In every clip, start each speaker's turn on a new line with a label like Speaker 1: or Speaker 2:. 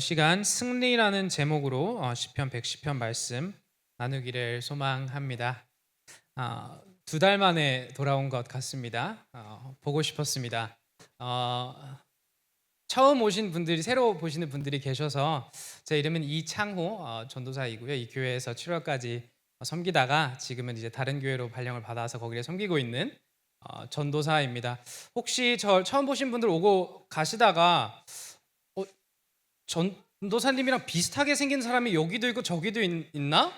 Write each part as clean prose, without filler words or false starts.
Speaker 1: 시간 승리라는 제목으로 시편 110편 말씀 나누기를 소망합니다. 2달 만에 돌아온 것 같습니다. 보고 싶었습니다. 처음 오신 분들이 새로 보시는 분들이 계셔서 제 이름은 이창호 전도사이고요. 이 교회에서 7월까지 섬기다가 지금은 이제 다른 교회로 발령을 받아서 거기를 섬기고 있는 전도사입니다. 혹시 저 처음 보신 분들 오고 가시다가 전도사님이랑 비슷하게 생긴 사람이 여기도 있고 저기도 있나?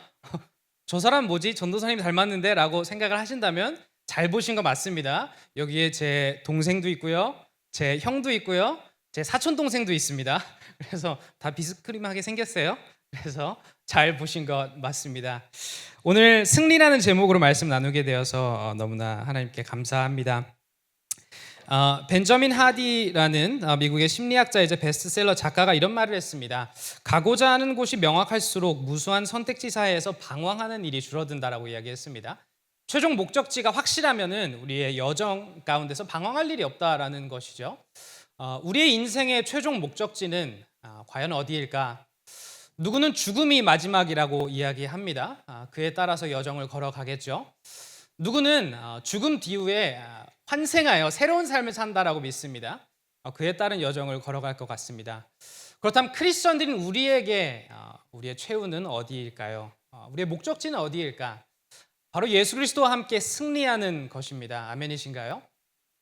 Speaker 1: 저 사람 뭐지? 전도사님 닮았는데? 라고 생각을 하신다면 잘 보신 거 맞습니다. 여기에 제 동생도 있고요, 제 형도 있고요, 제 사촌 동생도 있습니다. 그래서 다 비스크림하게 생겼어요. 그래서 잘 보신 것 맞습니다. 오늘 승리라는 제목으로 말씀 나누게 되어서 너무나 하나님께 감사합니다. 벤저민 하디라는 미국의 심리학자이자 베스트셀러 작가가 이런 말을 했습니다. 가고자 하는 곳이 명확할수록 무수한 선택지 사회에서 방황하는 일이 줄어든다라고 이야기했습니다. 최종 목적지가 확실하면은 우리의 여정 가운데서 방황할 일이 없다라는 것이죠. 우리의 인생의 최종 목적지는 과연 어디일까? 누구는 죽음이 마지막이라고 이야기합니다. 그에 따라서 여정을 걸어가겠죠. 누구는 죽음 뒤후에 환생하여 새로운 삶을 산다라고 믿습니다. 그에 따른 여정을 걸어갈 것 같습니다. 그렇다면 크리스천들인 우리에게 우리의 최후는 어디일까요? 우리의 목적지는 어디일까? 바로 예수 그리스도와 함께 승리하는 것입니다. 아멘이신가요?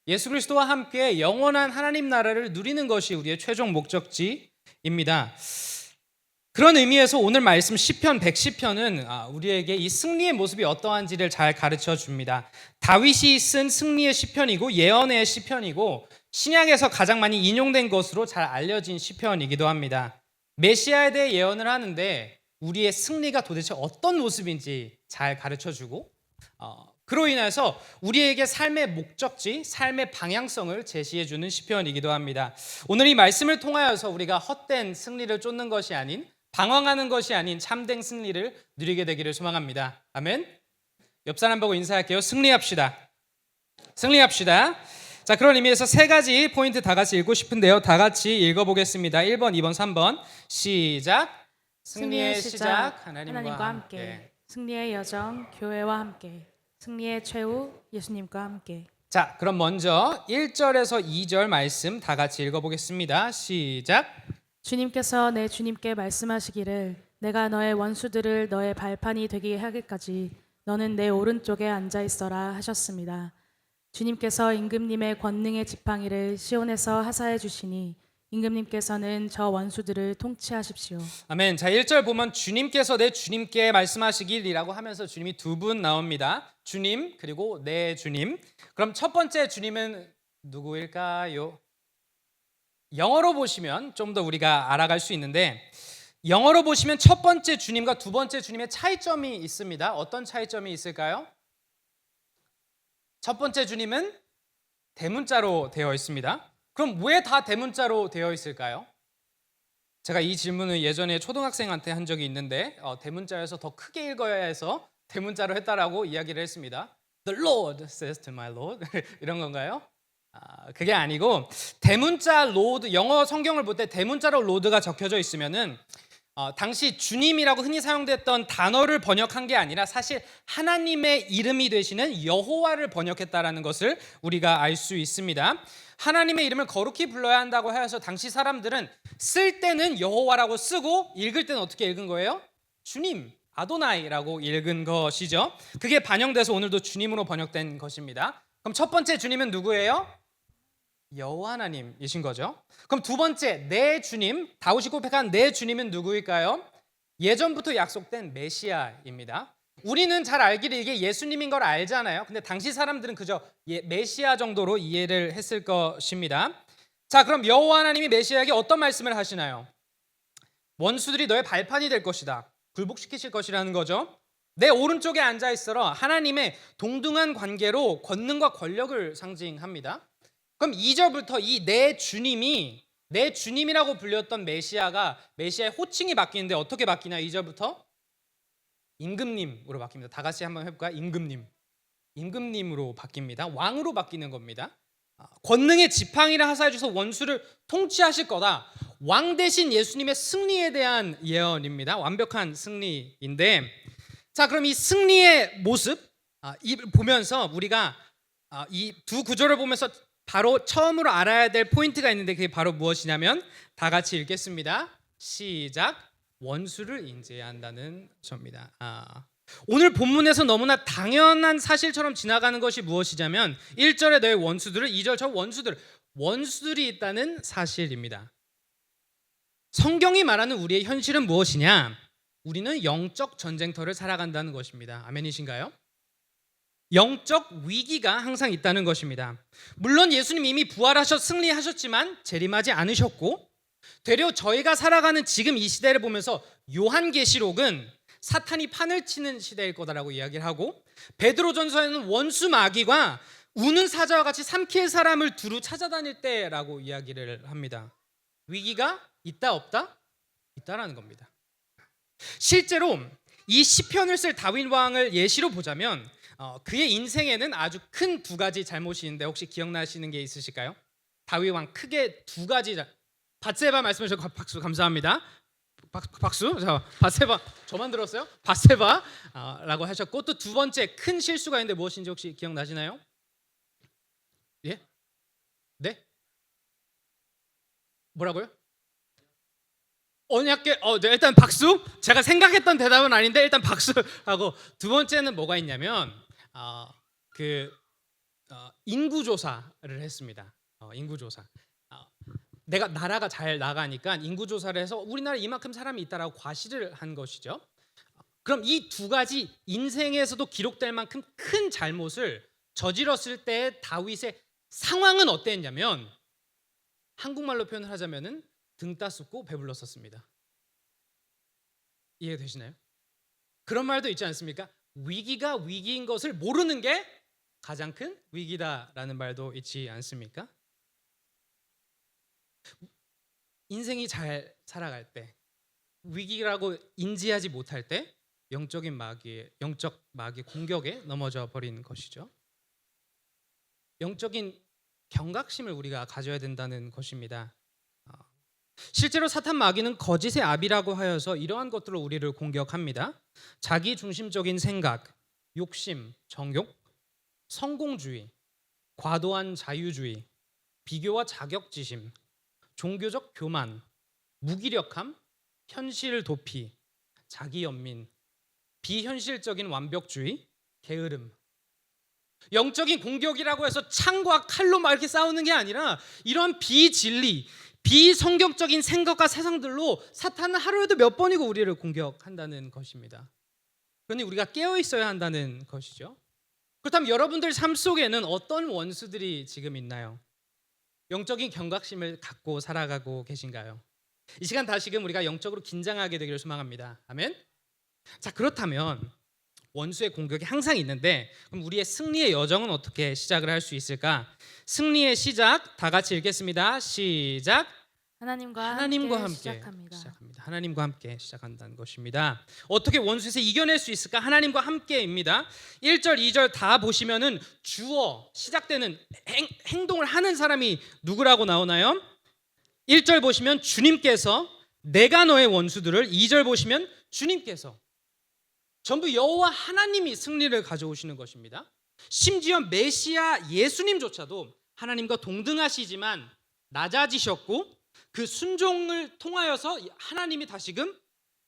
Speaker 1: 예수 그리스도와 함께 영원한 하나님 나라를 누리는 것이 우리의 최종 목적지입니다. 그런 의미에서 오늘 말씀 시편 110편은 우리에게 이 승리의 모습이 어떠한지를 잘 가르쳐 줍니다. 다윗이 쓴 승리의 시편이고 예언의 시편이고 신약에서 가장 많이 인용된 것으로 잘 알려진 시편이기도 합니다. 메시아에 대해 예언을 하는데 우리의 승리가 도대체 어떤 모습인지 잘 가르쳐 주고 그로 인해서 우리에게 삶의 목적지, 삶의 방향성을 제시해 주는 시편이기도 합니다. 오늘 이 말씀을 통하여서 우리가 헛된 승리를 쫓는 것이 아닌 방황하는 것이 아닌 참된 승리를 누리게 되기를 소망합니다. 아멘. 옆 사람 보고 인사할게요. 승리합시다. 승리합시다. 자, 그런 의미에서 세 가지 포인트 다 같이 읽고 싶은데요. 다 같이 읽어보겠습니다. 1번, 2번, 3번. 시작. 승리의 시작 하나님과 함께.
Speaker 2: 승리의 여정 교회와 함께. 승리의 최후 예수님과 함께.
Speaker 1: 자, 그럼 먼저 1절에서 2절 말씀 다 같이 읽어보겠습니다. 시작.
Speaker 2: 주님께서 내 주님께 말씀하시기를 내가 너의 원수들을 너의 발판이 되게 하기까지 너는 내 오른쪽에 앉아 있어라 하셨습니다. 주님께서 임금님의 권능의 지팡이를 시온에서 하사해 주시니 임금님께서는 저 원수들을 통치하십시오.
Speaker 1: 아멘. 자, 1절 보면 주님께서 내 주님께 말씀하시길이라고 하면서 주님이 두 분 나옵니다. 주님 그리고 내 주님. 그럼 첫 번째 주님은 누구일까요? 영어로 보시면 좀 더 우리가 알아갈 수 있는데 영어로 보시면 첫 번째 주님과 두 번째 주님의 차이점이 있습니다. 어떤 차이점이 있을까요? 첫 번째 주님은 대문자로 되어 있습니다. 그럼 왜 다 대문자로 되어 있을까요? 제가 이 질문을 예전에 초등학생한테 한 적이 있는데 대문자여서 더 크게 읽어야 해서 대문자로 했다라고 이야기를 했습니다. The Lord says to my Lord 이런 건가요? 그게 아니고 대문자 로드, 영어 성경을 볼 때 대문자로 로드가 적혀져 있으면은 당시 주님이라고 흔히 사용됐던 단어를 번역한 게 아니라 사실 하나님의 이름이 되시는 여호와를 번역했다라는 것을 우리가 알 수 있습니다. 하나님의 이름을 거룩히 불러야 한다고 해서 당시 사람들은 쓸 때는 여호와라고 쓰고 읽을 때는 어떻게 읽은 거예요? 주님, 아도나이라고 읽은 것이죠. 그게 반영돼서 오늘도 주님으로 번역된 것입니다. 그럼 첫 번째 주님은 누구예요? 여호와 하나님이신 거죠. 그럼 두 번째 내 주님, 다윗이 고백한 내 주님은 누구일까요? 예전부터 약속된 메시아입니다. 우리는 잘 알기를 이게 예수님인 걸 알잖아요. 근데 당시 사람들은 그저 메시아 정도로 이해를 했을 것입니다. 자, 그럼 여호와 하나님이 메시아에게 어떤 말씀을 하시나요? 원수들이 너의 발판이 될 것이다. 굴복시키실 것이라는 거죠. 내 오른쪽에 앉아 있어라. 하나님의 동등한 관계로 권능과 권력을 상징합니다. 그럼 2절부터 이 내 주님이 내 주님이라고 불렸던 메시아가 메시아의 호칭이 바뀌는데 어떻게 바뀌냐? 2절부터 임금님으로 바뀝니다. 다 같이 한번 해볼까요? 임금님으로 바뀝니다. 왕으로 바뀌는 겁니다. 권능의 지팡이를 하사해 주셔서 원수를 통치하실 거다. 왕 대신 예수님의 승리에 대한 예언입니다. 완벽한 승리인데, 자, 그럼 이 승리의 모습 이 보면서 우리가 이 두 구절을 보면서 바로 처음으로 알아야 될 포인트가 있는데, 그게 바로 무엇이냐면, 다 같이 읽겠습니다. 시작. 원수를 인지해야 한다는 점입니다. 오늘 본문에서 너무나 당연한 사실처럼 지나가는 것이 무엇이냐면 1절에 너의 원수들을, 2절 저 원수들이 있다는 사실입니다. 성경이 말하는 우리의 현실은 무엇이냐? 우리는 영적 전쟁터를 살아간다는 것입니다. 아멘이신가요? 영적 위기가 항상 있다는 것입니다. 물론 예수님 이미 부활하셔 승리하셨지만 재림하지 않으셨고, 되려 저희가 살아가는 지금 이 시대를 보면서 요한계시록은 사탄이 판을 치는 시대일 거다라고 이야기를 하고, 베드로전서에는 원수 마귀가 우는 사자와 같이 삼킬 사람을 두루 찾아다닐 때라고 이야기를 합니다. 위기가 있다 없다? 있다라는 겁니다. 실제로 이 시편을 쓸 다윗 왕을 예시로 보자면 그의 인생에는 아주 큰 두 가지 잘못이 있는데, 혹시 기억나시는 게 있으실까요? 다윗 왕 크게 두 가지. 밧세바 말씀해 주셔서 박수 감사합니다. 박수. 자, 밧세바 저만 들었어요? 밧세바라고 하셨고, 또 두 번째 큰 실수가 있는데 무엇인지 혹시 기억나시나요? 예? 네? 뭐라고요? 언약궤. 네, 일단 박수. 제가 생각했던 대답은 아닌데 일단 박수하고, 두 번째는 뭐가 있냐면 인구 조사를 했습니다. 인구 조사. 내가 나라가 잘 나가니까 인구 조사를 해서 우리나라에 이만큼 사람이 있다라고 과시를 한 것이죠. 그럼 이 두 가지 인생에서도 기록될 만큼 큰 잘못을 저질렀을 때 다윗의 상황은 어땠냐면, 한국말로 표현을 하자면은 등 따숩고 배불렀었습니다. 이해되시나요? 그런 말도 있지 않습니까? 위기가 위기인 것을 모르는 게 가장 큰 위기다라는 말도 있지 않습니까? 인생이 잘 살아갈 때, 위기라고 인지하지 못할 때 영적 마귀의 공격에 넘어져 버리는 것이죠. 영적인 경각심을 우리가 가져야 된다는 것입니다. 실제로 사탄 마귀는 거짓의 아비라고 하여서 이러한 것들로 우리를 공격합니다. 자기 중심적인 생각, 욕심, 정욕, 성공주의, 과도한 자유주의, 비교와 자격지심, 종교적 교만, 무기력함, 현실 도피, 자기 연민, 비현실적인 완벽주의, 게으름. 영적인 공격이라고 해서 창과 칼로 막 이렇게 싸우는 게 아니라, 이런 비진리, 비성경적인 생각과 세상들로 사탄은 하루에도 몇 번이고 우리를 공격한다는 것입니다. 그러니 우리가 깨어 있어야 한다는 것이죠. 그렇다면 여러분들 삶 속에는 어떤 원수들이 지금 있나요? 영적인 경각심을 갖고 살아가고 계신가요? 이 시간 다시금 우리가 영적으로 긴장하게 되기를 소망합니다. 아멘. 자, 그렇다면 원수의 공격이 항상 있는데, 그럼 우리의 승리의 여정은 어떻게 시작을 할 수 있을까? 승리의 시작 다 같이 읽겠습니다. 시작.
Speaker 2: 하나님과 함께 시작합니다.
Speaker 1: 하나님과 함께 시작한다는 것입니다. 어떻게 원수에서 이겨낼 수 있을까? 하나님과 함께입니다. 1절, 2절 다 보시면은 주어 시작되는 행동을 하는 사람이 누구라고 나오나요? 1절 보시면 주님께서 내가 너의 원수들을, 2절 보시면 주님께서, 전부 여호와 하나님이 승리를 가져오시는 것입니다. 심지어 메시아 예수님조차도 하나님과 동등하시지만 낮아지셨고, 그 순종을 통하여서 하나님이 다시금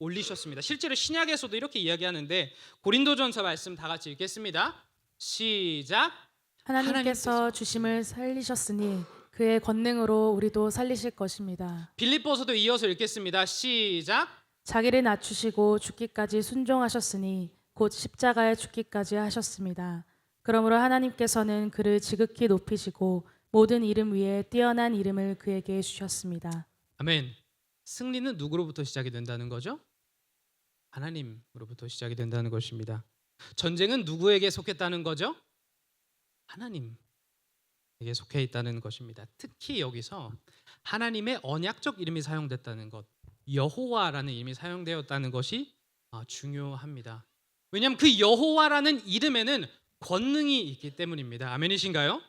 Speaker 1: 올리셨습니다. 실제로 신약에서도 이렇게 이야기하는데, 고린도전서 말씀 다 같이 읽겠습니다. 시작.
Speaker 2: 하나님께서 주심을 살리셨으니 그의 권능으로 우리도 살리실 것입니다.
Speaker 1: 빌립보서도 이어서 읽겠습니다. 시작.
Speaker 2: 자기를 낮추시고 죽기까지 순종하셨으니 곧 십자가에 죽기까지 하셨습니다. 그러므로 하나님께서는 그를 지극히 높이시고 모든 이름 위에 뛰어난 이름을 그에게 주셨습니다.
Speaker 1: 아멘. 승리는 누구로부터 시작이 된다는 거죠? 하나님으로부터 시작이 된다는 것입니다. 전쟁은 누구에게 속했다는 거죠? 하나님에게 속해 있다는 것입니다. 특히 여기서 하나님의 언약적 이름이 사용됐다는 것, 여호와라는 이름이 사용되었다는 것이 중요합니다. 왜냐하면 그 여호와라는 이름에는 권능이 있기 때문입니다. 아멘이신가요?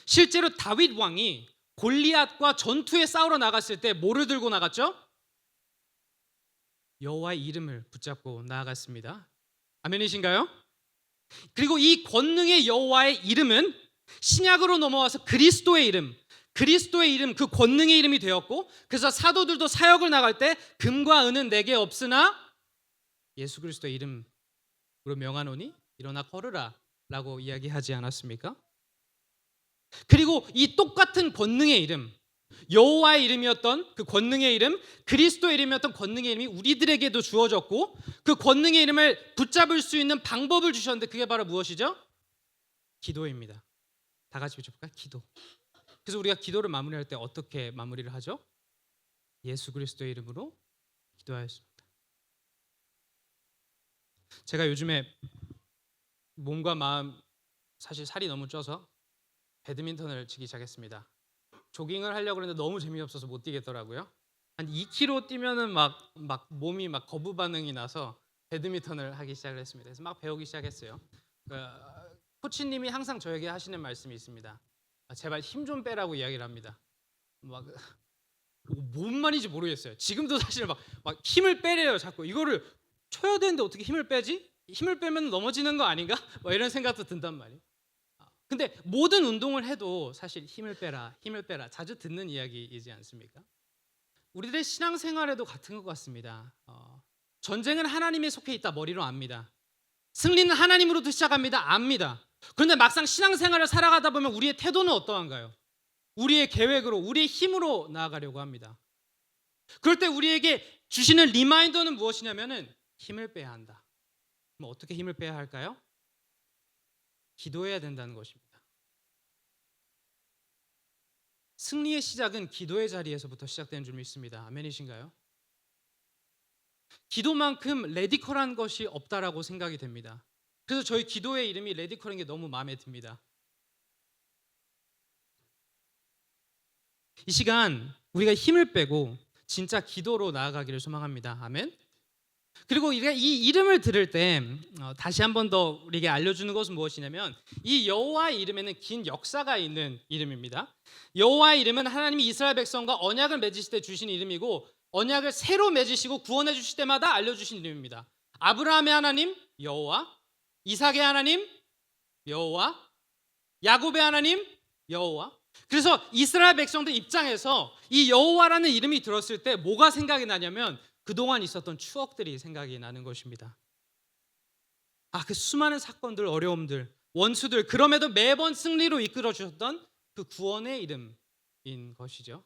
Speaker 1: 실제로 다윗 왕이 골리앗과 전투에 싸우러 나갔을 때 뭐를 들고 나갔죠? 여호와의 이름을 붙잡고 나아갔습니다. 아멘이신가요? 그리고 이 권능의 여호와의 이름은 신약으로 넘어와서 그리스도의 이름, 그 권능의 이름이 되었고, 그래서 사도들도 사역을 나갈 때 금과 은은 내게 없으나 예수 그리스도의 이름으로 명하노니 일어나 걸으라 라고 이야기하지 않았습니까? 그리고 이 똑같은 권능의 이름, 여호와의 이름이었던 그 권능의 이름, 그리스도의 이름이었던 권능의 이름이 우리들에게도 주어졌고, 그 권능의 이름을 붙잡을 수 있는 방법을 주셨는데 그게 바로 무엇이죠? 기도입니다. 다 같이 외쳐볼까요? 기도. 그래서 우리가 기도를 마무리할 때 어떻게 마무리를 하죠? 예수 그리스도의 이름으로 기도하였습니다. 제가 요즘에 몸과 마음, 사실 살이 너무 쪄서 배드민턴을 치기 시작했습니다. 조깅을 하려고 했는데 너무 재미없어서 못 뛰겠더라고요. 한 2km 뛰면은 막 몸이 막 거부 반응이 나서 배드민턴을 하기 시작을 했습니다. 그래서 막 배우기 시작했어요. 코치님이 항상 저에게 하시는 말씀이 있습니다. 제발 힘 좀 빼라고 이야기를 합니다. 뭔 말인지 모르겠어요. 지금도 사실 막 힘을 빼래요. 자꾸 이거를 쳐야 되는데 어떻게 힘을 빼지? 힘을 빼면 넘어지는 거 아닌가? 이런 생각도 든단 말이에요. 근데 모든 운동을 해도 사실 힘을 빼라 자주 듣는 이야기이지 않습니까? 우리들의 신앙생활에도 같은 것 같습니다. 전쟁은 하나님에 속해 있다 머리로 압니다. 승리는 하나님으로부터 시작합니다. 압니다. 그런데 막상 신앙생활을 살아가다 보면 우리의 태도는 어떠한가요? 우리의 계획으로, 우리의 힘으로 나아가려고 합니다. 그럴 때 우리에게 주시는 리마인더는 무엇이냐면은 힘을 빼야 한다. 그럼 어떻게 힘을 빼야 할까요? 기도해야 된다는 것입니다. 승리의 시작은 기도의 자리에서부터 시작되는 줄 믿습니다. 아멘이신가요? 기도만큼 레디컬한 것이 없다라고 생각이 됩니다. 그래서 저희 기도의 이름이 레디컬인 게 너무 마음에 듭니다. 이 시간 우리가 힘을 빼고 진짜 기도로 나아가기를 소망합니다. 아멘. 그리고 우리가 이 이름을 들을 때 다시 한 번 더 우리에게 알려주는 것은 무엇이냐면 이 여호와의 이름에는 긴 역사가 있는 이름입니다. 여호와의 이름은 하나님이 이스라엘 백성과 언약을 맺으실 때 주신 이름이고, 언약을 새로 맺으시고 구원해 주실 때마다 알려주신 이름입니다. 아브라함의 하나님 여호와, 이삭의 하나님 여호와, 야곱의 하나님 여호와. 그래서 이스라엘 백성들 입장에서 이 여호와라는 이름이 들었을 때 뭐가 생각이 나냐면 그동안 있었던 추억들이 생각이 나는 것입니다. 그 수많은 사건들, 어려움들, 원수들, 그럼에도 매번 승리로 이끌어 주셨던 그 구원의 이름인 것이죠.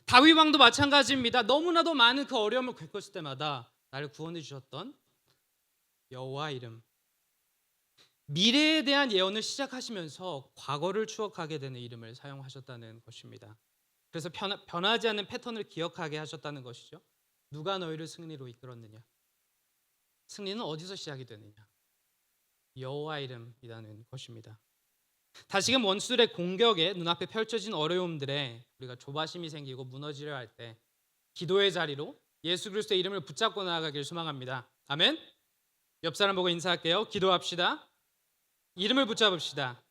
Speaker 1: 다윗 왕도 마찬가지입니다. 너무나도 많은 그 어려움을 겪었을 때마다 나를 구원해 주셨던 여호와 이름. 미래에 대한 예언을 시작하시면서 과거를 추억하게 되는 이름을 사용하셨다는 것입니다. 그래서 변하지 않는 패턴을 기억하게 하셨다는 것이죠. 누가 너희를 승리로 이끌었느냐? 승리는 어디서 시작이 되느냐? 여호와 이름이라는 것입니다. 다시금 원수들의 공격에 눈앞에 펼쳐진 어려움들에 우리가 조바심이 생기고 무너지려 할 때 기도의 자리로 예수 그리스도의 이름을 붙잡고 나아가길 소망합니다. 아멘. 옆 사람 보고 인사할게요. 기도합시다. 이름을 붙잡읍시다.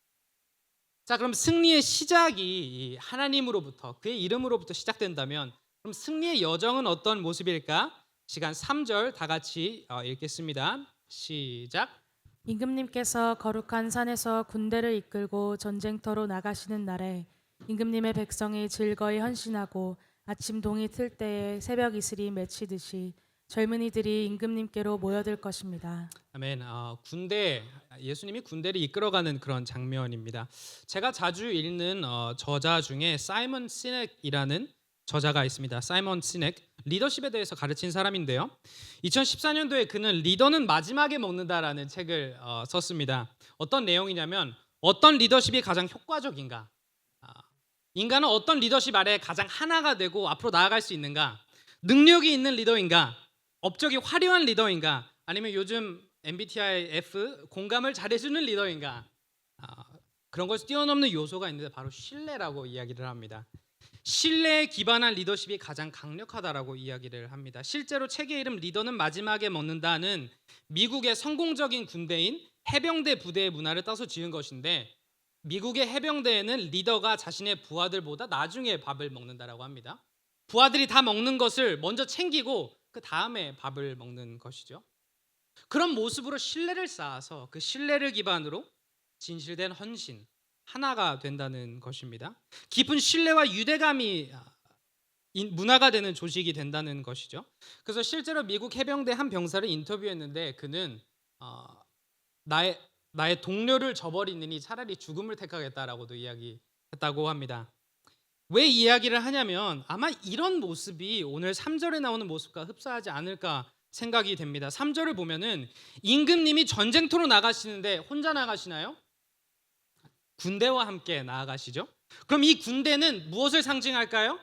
Speaker 1: 자, 그럼 승리의 시작이 하나님으로부터, 그의 이름으로부터 시작된다면 그럼 승리의 여정은 어떤 모습일까? 시간 3절 다 같이 읽겠습니다. 시작.
Speaker 2: 임금님께서 거룩한 산에서 군대를 이끌고 전쟁터로 나가시는 날에 임금님의 백성이 즐거이 헌신하고 아침 동이 틀 때에 새벽 이슬이 맺히듯이 젊은이들이 임금님께로 모여들 것입니다.
Speaker 1: 아멘. 예수님이 군대를 이끌어가는 그런 장면입니다. 제가 자주 읽는 저자 중에 사이먼 시넥이라는 저자가 있습니다. 사이먼 시넥, 리더십에 대해서 가르친 사람인데요. 2014년도에 그는 리더는 마지막에 먹는다라는 책을 썼습니다. 어떤 내용이냐면 어떤 리더십이 가장 효과적인가? 인간은 어떤 리더십 아래 가장 하나가 되고 앞으로 나아갈 수 있는가? 능력이 있는 리더인가? 업적이 화려한 리더인가? 아니면 요즘 MBTI F 공감을 잘해주는 리더인가? 그런 것을 뛰어넘는 요소가 있는데 바로 신뢰라고 이야기를 합니다. 신뢰에 기반한 리더십이 가장 강력하다라고 이야기를 합니다. 실제로 책의 이름 리더는 마지막에 먹는다는 미국의 성공적인 군대인 해병대 부대의 문화를 따서 지은 것인데 미국의 해병대에는 리더가 자신의 부하들보다 나중에 밥을 먹는다라고 합니다. 부하들이 다 먹는 것을 먼저 챙기고 그 다음에 밥을 먹는 것이죠. 그런 모습으로 신뢰를 쌓아서 그 신뢰를 기반으로 진실된 헌신, 하나가 된다는 것입니다. 깊은 신뢰와 유대감이 문화가 되는 조직이 된다는 것이죠. 그래서 실제로 미국 해병대 한 병사를 인터뷰했는데 그는 나의 동료를 저버리느니 차라리 죽음을 택하겠다라고도 이야기했다고 합니다. 왜 이야기를 하냐면 아마 이런 모습이 오늘 3절에 나오는 모습과 흡사하지 않을까 생각이 됩니다. 3절을 보면은 임금님이 전쟁터로 나가시는데 혼자 나가시나요? 군대와 함께 나아가시죠. 그럼 이 군대는 무엇을 상징할까요?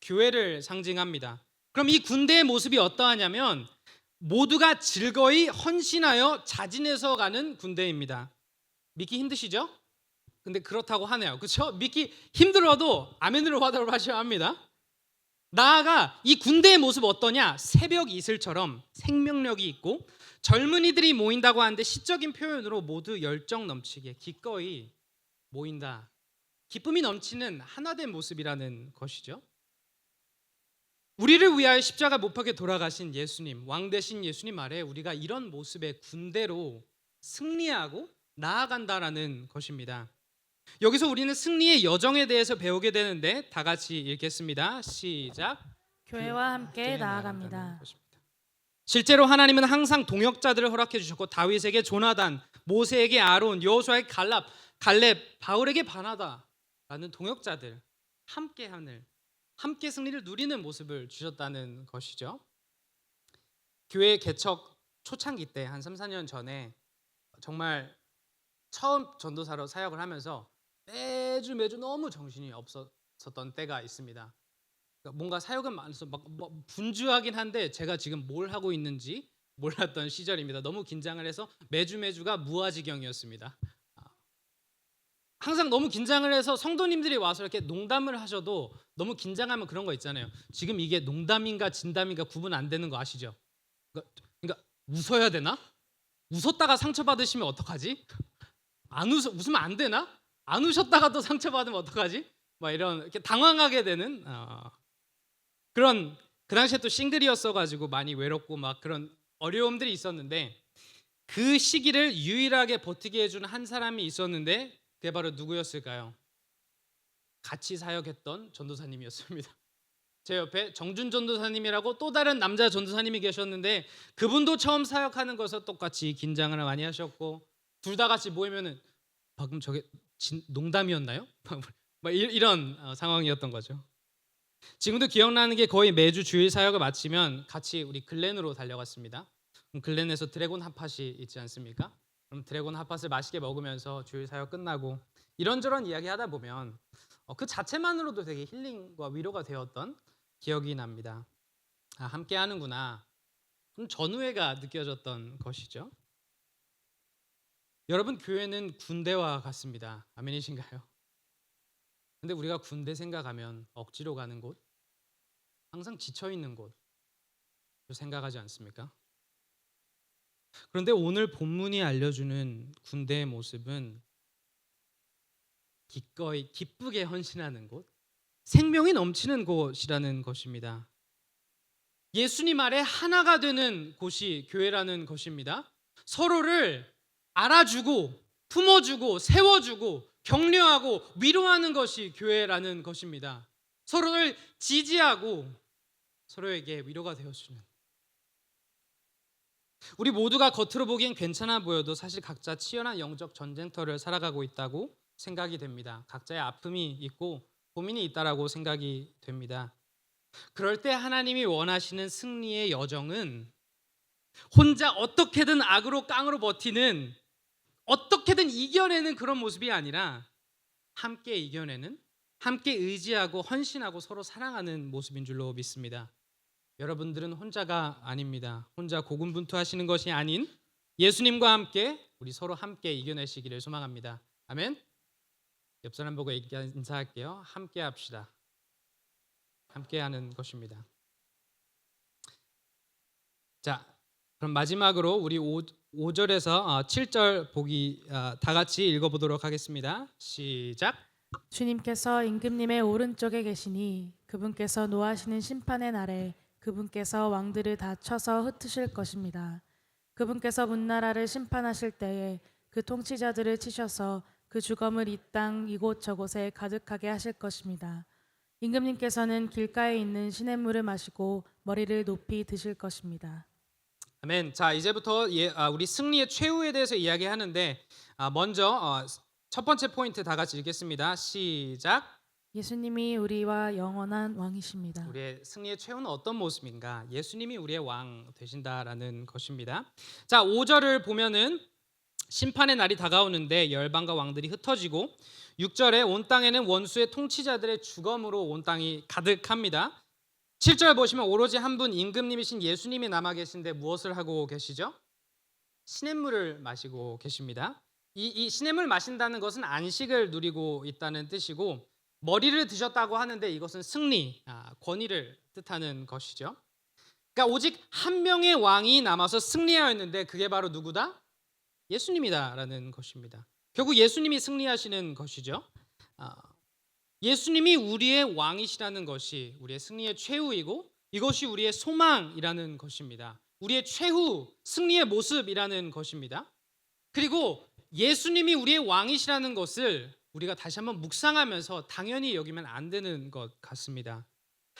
Speaker 1: 교회를 상징합니다. 그럼 이 군대의 모습이 어떠하냐면 모두가 즐거이 헌신하여 자진해서 가는 군대입니다. 믿기 힘드시죠? 근데 그렇다고 하네요. 그렇죠? 믿기 힘들어도 아멘으로 화답을 하셔야 합니다. 나아가 이 군대의 모습 어떠냐? 새벽 이슬처럼 생명력이 있고 젊은이들이 모인다고 하는데 시적인 표현으로 모두 열정 넘치게 기꺼이 모인다. 기쁨이 넘치는 하나된 모습이라는 것이죠. 우리를 위하여 십자가 못 박혀 돌아가신 예수님, 왕 되신 예수님 아래 우리가 이런 모습의 군대로 승리하고 나아간다라는 것입니다. 여기서 우리는 승리의 여정에 대해서 배우게 되는데 다 같이 읽겠습니다. 시작.
Speaker 2: 교회와 함께 나아갑니다.
Speaker 1: 나아간다는 것입니다. 실제로 하나님은 항상 동역자들을 허락해 주셨고 다윗에게 조나단, 모세에게 아론, 여호수아에게 갈렙, 바울에게 바나바라는 동역자들 함께 승리를 누리는 모습을 주셨다는 것이죠. 교회 개척 초창기 때 한 3, 4년 전에 정말 처음 전도사로 사역을 하면서 매주 너무 정신이 없었던 때가 있습니다. 그러니까 뭔가 사역은 많아서 막 분주하긴 한데 제가 지금 뭘 하고 있는지 몰랐던 시절입니다. 너무 긴장을 해서 매주가 무아지경이었습니다. 항상 너무 긴장을 해서 성도님들이 와서 이렇게 농담을 하셔도 너무 긴장하면 그런 거 있잖아요. 지금 이게 농담인가 진담인가 구분 안 되는 거 아시죠? 그러니까 웃어야 되나? 웃었다가 상처받으시면 어떡하지? 웃으면 안 되나? 안 우셨다가 또 상처받으면 어떡하지? 막 이런 이렇게 당황하게 되는 그런 그 당시에 또 싱글이었어가지고 많이 외롭고 막 그런 어려움들이 있었는데 그 시기를 유일하게 버티게 해준 한 사람이 있었는데 그게 바로 누구였을까요? 같이 사역했던 전도사님이었습니다. 제 옆에 정준 전도사님이라고 또 다른 남자 전도사님이 계셨는데 그분도 처음 사역하는 것에서 똑같이 긴장을 많이 하셨고 둘 다 같이 모이면은 방금 저게 농담이었나요? 막 이런 상황이었던 거죠. 지금도 기억나는 게 거의 매주 주일 사역을 마치면 같이 우리 글렌으로 달려갔습니다. 글렌에서 드래곤 핫팟이 있지 않습니까? 그럼 드래곤 핫팟을 맛있게 먹으면서 주일 사역 끝나고 이런저런 이야기하다 보면 그 자체만으로도 되게 힐링과 위로가 되었던 기억이 납니다. 함께 하는구나. 좀 전우회가 느껴졌던 것이죠. 여러분 교회는 군대와 같습니다. 아멘이신가요? 근데 우리가 군대 생각하면 억지로 가는 곳, 항상 지쳐 있는 곳 생각하지 않습니까? 그런데 오늘 본문이 알려주는 군대의 모습은 기꺼이 기쁘게 헌신하는 곳, 생명이 넘치는 곳이라는 것입니다. 예수님 아래 하나가 되는 곳이 교회라는 것입니다. 서로를 알아주고 품어주고 세워주고 격려하고 위로하는 것이 교회라는 것입니다. 서로를 지지하고 서로에게 위로가 되어주는. 우리 모두가 겉으로 보기엔 괜찮아 보여도 사실 각자 치열한 영적 전쟁터를 살아가고 있다고 생각이 됩니다. 각자의 아픔이 있고 고민이 있다라고 생각이 됩니다. 그럴 때 하나님이 원하시는 승리의 여정은 혼자 어떻게든 악으로 깡으로 버티는 어떻게든 이겨내는 그런 모습이 아니라 함께 이겨내는, 함께 의지하고 헌신하고 서로 사랑하는 모습인 줄로 믿습니다. 여러분들은 혼자가 아닙니다. 혼자 고군분투하시는 것이 아닌 예수님과 함께 우리 서로 함께 이겨내시기를 소망합니다. 아멘. 옆 사람 보고 인사할게요. 함께 합시다. 함께 하는 것입니다. 자, 그럼 마지막으로 우리 5절에서 7절 보기 다 같이 읽어보도록 하겠습니다. 시작.
Speaker 2: 주님께서 임금님의 오른쪽에 계시니 그분께서 노하시는 심판의 날에 그분께서 왕들을 다 쳐서 흩으실 것입니다. 그분께서 문나라를 심판하실 때에 그 통치자들을 치셔서 그 주검을 이 땅 이곳 저곳에 가득하게 하실 것입니다. 임금님께서는 길가에 있는 시냇물을 마시고 머리를 높이 드실 것입니다.
Speaker 1: 아멘. 자, 이제부터 우리 승리의 최후에 대해서 이야기하는데 먼저 첫 번째 포인트 다 같이 읽겠습니다. 시작.
Speaker 2: 예수님이 우리와 영원한 왕이십니다.
Speaker 1: 우리의 승리의 최후는 어떤 모습인가? 예수님이 우리의 왕 되신다라는 것입니다. 자, 5절을 보면은 심판의 날이 다가오는데 열방과 왕들이 흩어지고 6절에 온 땅에는 원수의 통치자들의 주검으로 온 땅이 가득합니다. 7절 보시면 오로지 한 분 임금님이신 예수님이 남아 계신데 무엇을 하고 계시죠? 시냇물을 마시고 계십니다. 이 시냇물 마신다는 것은 안식을 누리고 있다는 뜻이고 머리를 드셨다고 하는데 이것은 승리, 권위를 뜻하는 것이죠. 그러니까 오직 한 명의 왕이 남아서 승리하였는데 그게 바로 누구다? 예수님이다라는 것입니다. 결국 예수님이 승리하시는 것이죠. 예수님이 우리의 왕이시라는 것이 우리의 승리의 최후이고 이것이 우리의 소망이라는 것입니다. 우리의 최후 승리의 모습이라는 것입니다. 그리고 예수님이 우리의 왕이시라는 것을 우리가 다시 한번 묵상하면서 당연히 여기면 안 되는 것 같습니다.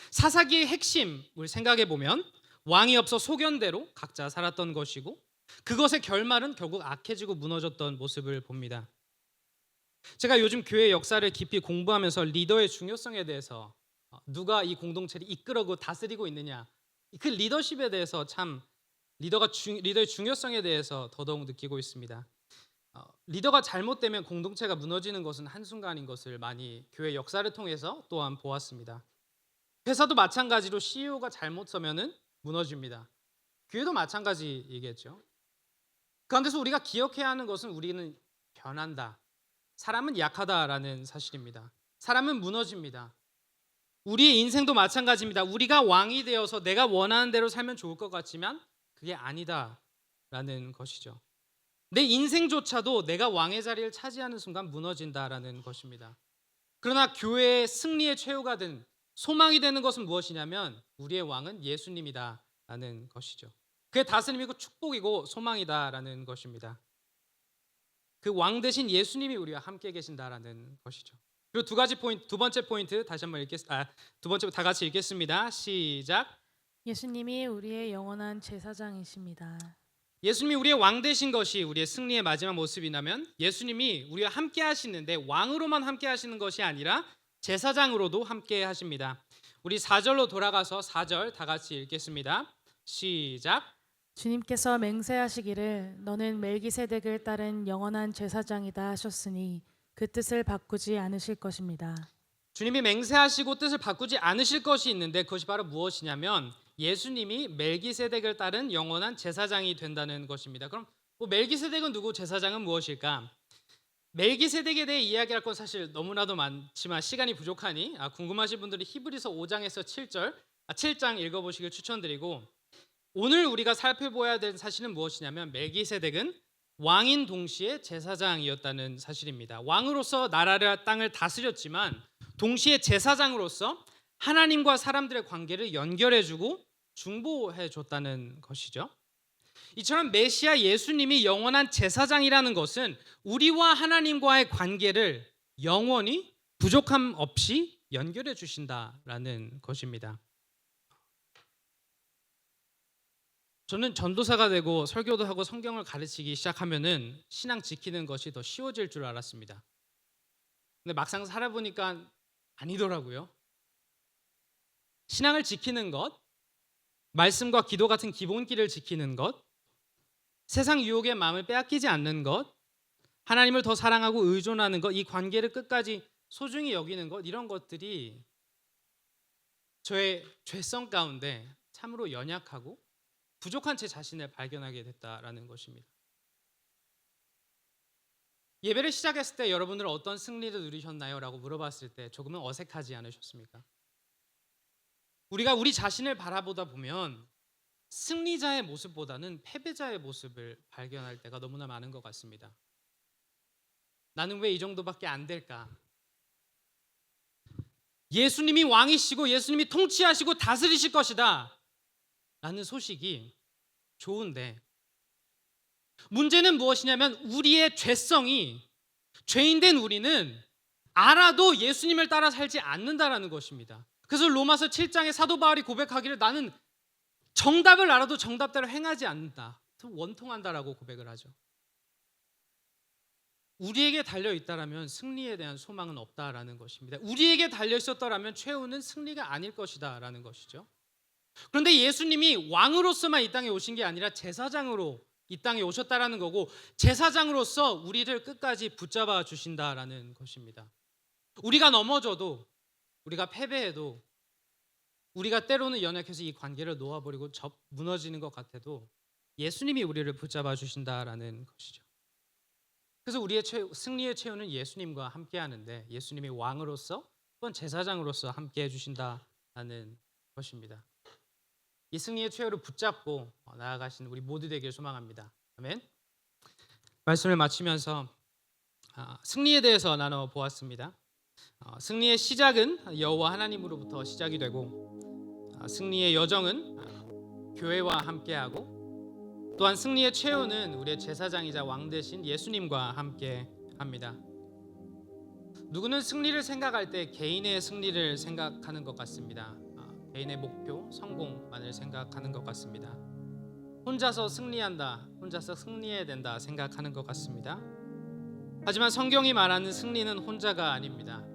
Speaker 1: 사사기의 핵심을 생각해 보면 왕이 없어 소견대로 각자 살았던 것이고 그것의 결말은 결국 악해지고 무너졌던 모습을 봅니다. 제가 요즘 교회 역사를 깊이 공부하면서 리더의 중요성에 대해서 누가 이 공동체를 이끌고 다스리고 있느냐 그 리더십에 대해서 참 리더의 중요성에 대해서 더더욱 느끼고 있습니다. 리더가 잘못되면 공동체가 무너지는 것은 한순간인 것을 많이 교회 역사를 통해서 또한 보았습니다. 회사도 마찬가지로 CEO가 잘못 서면은 무너집니다. 교회도 마찬가지이겠죠. 그런데서 우리가 기억해야 하는 것은 우리는 변한다. 사람은 약하다라는 사실입니다. 사람은 무너집니다. 우리의 인생도 마찬가지입니다. 우리가 왕이 되어서 내가 원하는 대로 살면 좋을 것 같지만 그게 아니다라는 것이죠. 내 인생조차도 내가 왕의 자리를 차지하는 순간 무너진다라는 것입니다. 그러나 교회의 승리의 최후가 된 소망이 되는 것은 무엇이냐면 우리의 왕은 예수님이다라는 것이죠. 그의 다스림이고 축복이고 소망이다라는 것입니다. 그 왕 대신 예수님이 우리와 함께 계신다라는 것이죠. 그리고 두 번째 포인트 다시 한번 두 번째 다 같이 읽겠습니다. 시작.
Speaker 2: 예수님이 우리의 영원한 제사장이십니다.
Speaker 1: 예수님이 우리의 왕 되신 것이 우리의 승리의 마지막 모습이라면 예수님이 우리와 함께 하시는데 왕으로만 함께 하시는 것이 아니라 제사장으로도 함께 하십니다. 우리 4절로 돌아가서 4절 다 같이 읽겠습니다. 시작.
Speaker 2: 주님께서 맹세하시기를 너는 멜기세덱을 따른 영원한 제사장이다 하셨으니 그 뜻을 바꾸지 않으실 것입니다.
Speaker 1: 주님이 맹세하시고 뜻을 바꾸지 않으실 것이 있는데 그것이 바로 무엇이냐면 예수님이 멜기세덱을 따른 영원한 제사장이 된다는 것입니다. 그럼 멜기세덱은 누구, 제사장은 무엇일까? 멜기세덱에 대해 이야기할 건 사실 너무나도 많지만 시간이 부족하니 궁금하신 분들이 히브리서 5장에서 7장 읽어보시길 추천드리고 오늘 우리가 살펴봐야 될 사실은 무엇이냐면 멜기세덱은 왕인 동시에 제사장이었다는 사실입니다. 왕으로서 나라를 땅을 다스렸지만 동시에 제사장으로서 하나님과 사람들의 관계를 연결해주고 중보해줬다는 것이죠. 이처럼 메시아 예수님이 영원한 제사장이라는 것은 우리와 하나님과의 관계를 영원히 부족함 없이 연결해 주신다라는 것입니다. 저는 전도사가 되고 설교도 하고 성경을 가르치기 시작하면은 신앙 지키는 것이 더 쉬워질 줄 알았습니다. 근데 막상 살아보니까 아니더라고요. 신앙을 지키는 것, 말씀과 기도 같은 기본기를 지키는 것, 세상 유혹의 마음을 빼앗기지 않는 것, 하나님을 더 사랑하고 의존하는 것, 이 관계를 끝까지 소중히 여기는 것, 이런 것들이 저의 죄성 가운데 참으로 연약하고 부족한 제 자신을 발견하게 됐다라는 것입니다. 예배를 시작했을 때 여러분들은 어떤 승리를 누리셨나요? 라고 물어봤을 때 조금은 어색하지 않으셨습니까? 우리가 우리 자신을 바라보다 보면 승리자의 모습보다는 패배자의 모습을 발견할 때가 너무나 많은 것 같습니다. 나는 왜 이 정도밖에 안 될까? 예수님이 왕이시고 예수님이 통치하시고 다스리실 것이다 라는 소식이 좋은데, 문제는 무엇이냐면 우리의 죄성이, 죄인된 우리는 알아도 예수님을 따라 살지 않는다라는 것입니다. 그래서 로마서 7장에 사도 바울이 고백하기를 나는 정답을 알아도 정답대로 행하지 않는다, 원통한다라고 고백을 하죠. 우리에게 달려 있다라면 승리에 대한 소망은 없다라는 것입니다. 우리에게 달려 있었더라면 최후는 승리가 아닐 것이다라는 것이죠. 그런데 예수님이 왕으로서만 이 땅에 오신 게 아니라 제사장으로 이 땅에 오셨다라는 거고, 제사장으로서 우리를 끝까지 붙잡아 주신다라는 것입니다. 우리가 넘어져도, 우리가 패배해도, 우리가 때로는 연약해서 이 관계를 놓아버리고 무너지는 것 같아도 예수님이 우리를 붙잡아 주신다라는 것이죠. 그래서 우리의 승리의 최후는 예수님과 함께 하는데, 예수님이 왕으로서 또는 제사장으로서 함께 해주신다는 것입니다. 이 승리의 최후를 붙잡고 나아가시는 우리 모두 되길 소망합니다. 아멘. 말씀을 마치면서 승리에 대해서 나눠보았습니다. 승리의 시작은 여호와 하나님으로부터 시작이 되고, 승리의 여정은 교회와 함께하고, 또한 승리의 최후는 우리의 제사장이자 왕 되신 예수님과 함께 합니다. 누구는 승리를 생각할 때 개인의 승리를 생각하는 것 같습니다. 개인의 목표, 성공만을 생각하는 것 같습니다. 혼자서 승리한다, 혼자서 승리해야 된다 생각하는 것 같습니다. 하지만 성경이 말하는 승리는 혼자가 아닙니다.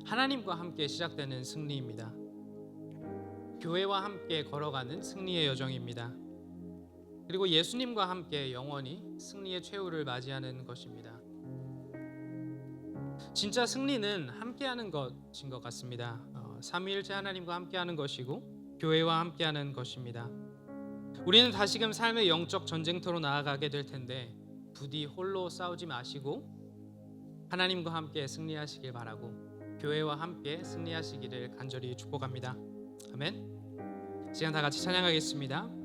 Speaker 1: 하나님과 함께 시작되는 승리입니다. 교회와 함께 걸어가는 승리의 여정입니다. 그리고 예수님과 함께 영원히 승리의 최후를 맞이하는 것입니다. 진짜 승리는 함께하는 것인 것 같습니다. 삼위일체 하나님과 함께하는 것이고 교회와 함께하는 것입니다. 우리는 다시금 삶의 영적 전쟁터로 나아가게 될 텐데, 부디 홀로 싸우지 마시고 하나님과 함께 승리하시길 바라고 교회와 함께 승리하시기를 간절히 축복합니다. 아멘. 시간 다 같이 찬양하겠습니다.